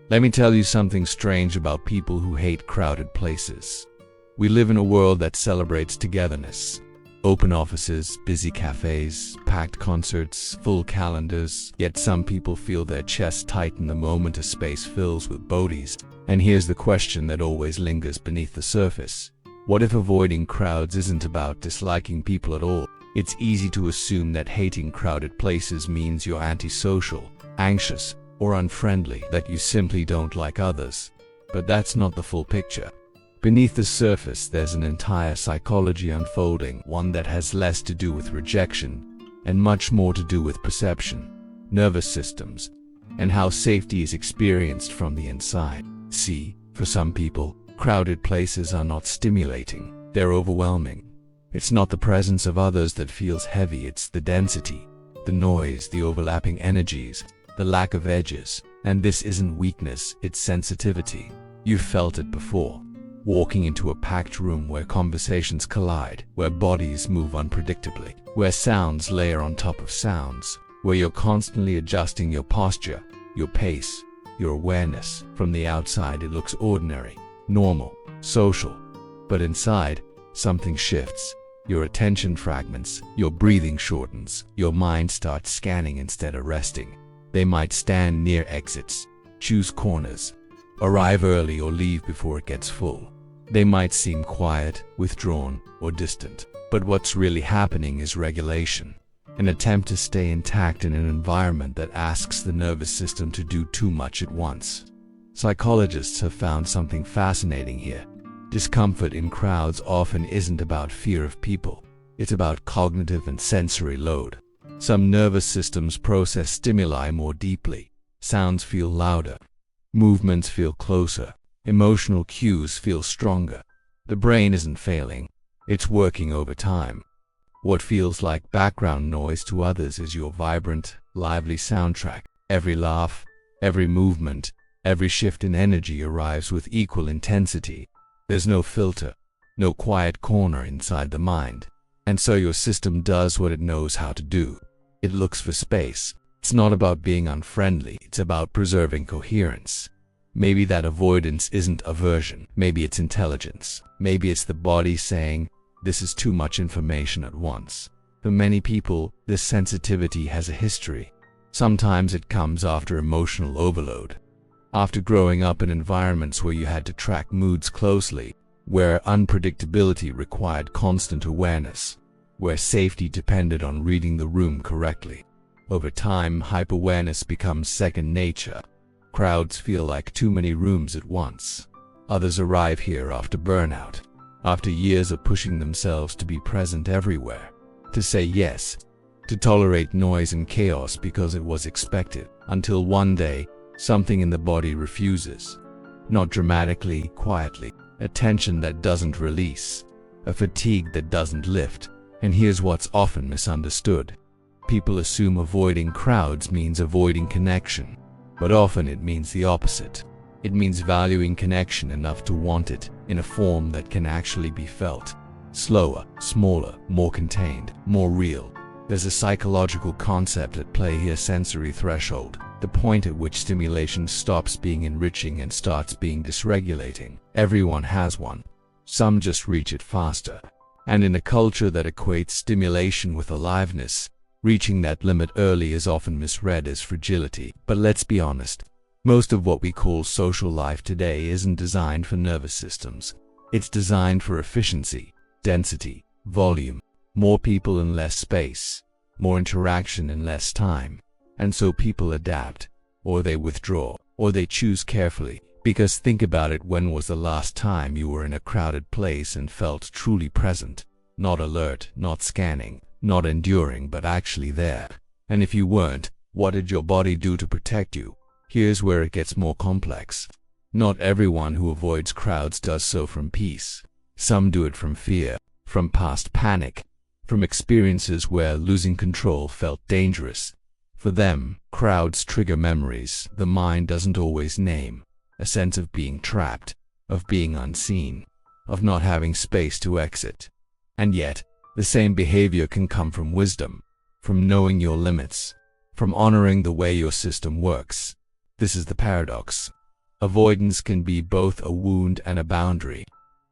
Let me tell you something strange about people who hate crowded places. We live in a world that celebrates togetherness. Open offices, busy cafés, packed concerts, full calendars, yet some people feel their chests tighten the moment a space fills with bodies. And here's the question that always lingers beneath the surface. What if avoiding crowds isn't about disliking people at all? It's easy to assume that hating crowded places means you're antisocial, anxious, or unfriendly, that you simply don't like others. But that's not the full picture. Beneath the surface, there's an entire psychology unfolding, one that has less to do with rejection and much more to do with perception, nervous systems, and how safety is experienced from the inside. See, for some people, crowded places are not stimulating, they're overwhelming. It's not the presence of others that feels heavy, it's the density, the noise, the overlapping energies, the lack of edges. And this isn't weakness, it's sensitivity. You've felt it before. Walking into a packed room where conversations collide, where bodies move unpredictably, where sounds layer on top of sounds, where you're constantly adjusting your posture, your pace, your awareness. From the outside it looks ordinary, normal, social. But inside, something shifts. Your attention fragments, your breathing shortens, your mind starts scanning instead of resting. They might stand near exits, choose corners, arrive early or leave before it gets full. They might seem quiet, withdrawn, or distant. But what's really happening is regulation, an attempt to stay intact in an environment that asks the nervous system to do too much at once. Psychologists have found something fascinating here. Discomfort in crowds often isn't about fear of people. It's about cognitive and sensory load. Some nervous systems process stimuli more deeply. Sounds feel louder. Movements feel closer. Emotional cues feel stronger. The brain isn't failing. It's working overtime. What feels like background noise to others is your vibrant, lively soundtrack. Every laugh, every movement, every shift in energy arrives with equal intensity. There's no filter, no quiet corner inside the mind. And so your system does what it knows how to do. It looks for space. It's not about being unfriendly, it's about preserving coherence. Maybe that avoidance isn't aversion. Maybe it's intelligence. Maybe it's the body saying, this is too much information at once. For many people, this sensitivity has a history. Sometimes it comes after emotional overload. After growing up in environments where you had to track moods closely, where unpredictability required constant awareness, where safety depended on reading the room correctly. Over time, hyper-awareness becomes second nature. Crowds feel like too many rooms at once. Others arrive here after burnout, after years of pushing themselves to be present everywhere, to say yes, to tolerate noise and chaos because it was expected, until one day, something in the body refuses. Not dramatically, quietly. A tension that doesn't release. A fatigue that doesn't lift. And here's what's often misunderstood. People assume avoiding crowds means avoiding connection. But often it means the opposite. It means valuing connection enough to want it in a form that can actually be felt. Slower, smaller, more contained, more real. There's a psychological concept at play here: sensory threshold. The point at which stimulation stops being enriching and starts being dysregulating. Everyone has one. Some just reach it faster. And in a culture that equates stimulation with aliveness, reaching that limit early is often misread as fragility. But let's be honest, most of what we call social life today isn't designed for nervous systems. It's designed for efficiency, density, volume, more people in less space, more interaction in less time. And so people adapt, or they withdraw, or they choose carefully. Because think about it, when was the last time you were in a crowded place and felt truly present? Not alert, not scanning, not enduring, but actually there. And if you weren't, what did your body do to protect you? Here's where it gets more complex. Not everyone who avoids crowds does so from peace. Some do it from fear, from past panic, from experiences where losing control felt dangerous. For them, crowds trigger memories the mind doesn't always name. A sense of being trapped, of being unseen, of not having space to exit. And yet, the same behavior can come from wisdom, from knowing your limits, from honoring the way your system works. This is the paradox. Avoidance can be both a wound and a boundary,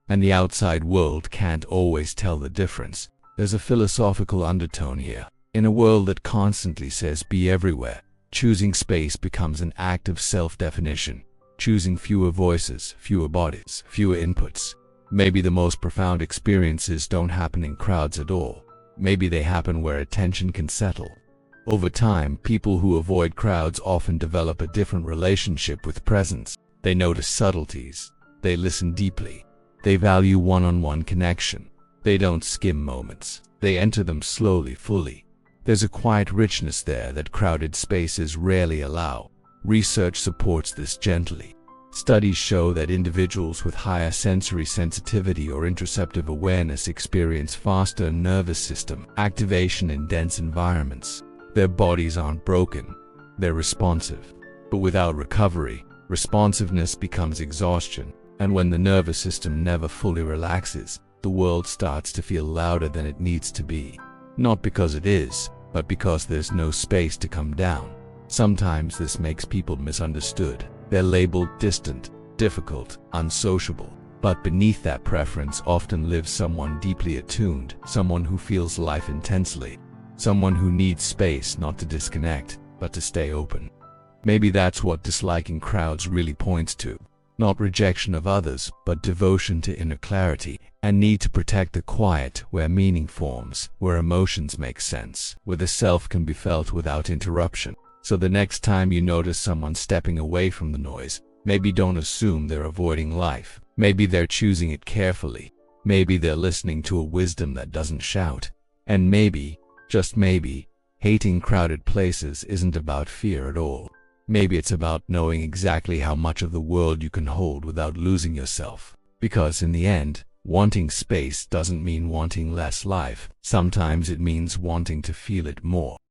and the outside world can't always tell the difference. There's a philosophical undertone here. In a world that constantly says be everywhere, choosing space becomes an act of self-definition, choosing fewer voices, fewer bodies, fewer inputs. Maybe the most profound experiences don't happen in crowds at all. Maybe they happen where attention can settle. Over time, people who avoid crowds often develop a different relationship with presence. They notice subtleties. They listen deeply. They value one-on-one connection. They don't skim moments. They enter them slowly, fully. There's a quiet richness there that crowded spaces rarely allow. Research supports this gently. Studies show that individuals with higher sensory sensitivity or interoceptive awareness experience faster nervous system activation in dense environments. Their bodies aren't broken, they're responsive. But without recovery, responsiveness becomes exhaustion, and when the nervous system never fully relaxes, the world starts to feel louder than it needs to be. Not because it is, but because there's no space to come down. Sometimes this makes people misunderstood. They're labeled distant, difficult, unsociable. But beneath that preference often lives someone deeply attuned, someone who feels life intensely, someone who needs space not to disconnect, but to stay open. Maybe that's what disliking crowds really points to. Not rejection of others, but devotion to inner clarity, and need to protect the quiet where meaning forms, where emotions make sense, where the self can be felt without interruption. So the next time you notice someone stepping away from the noise, maybe don't assume they're avoiding life. Maybe they're choosing it carefully. Maybe they're listening to a wisdom that doesn't shout. And maybe, just maybe, hating crowded places isn't about fear at all. Maybe it's about knowing exactly how much of the world you can hold without losing yourself. Because in the end, wanting space doesn't mean wanting less life. Sometimes it means wanting to feel it more.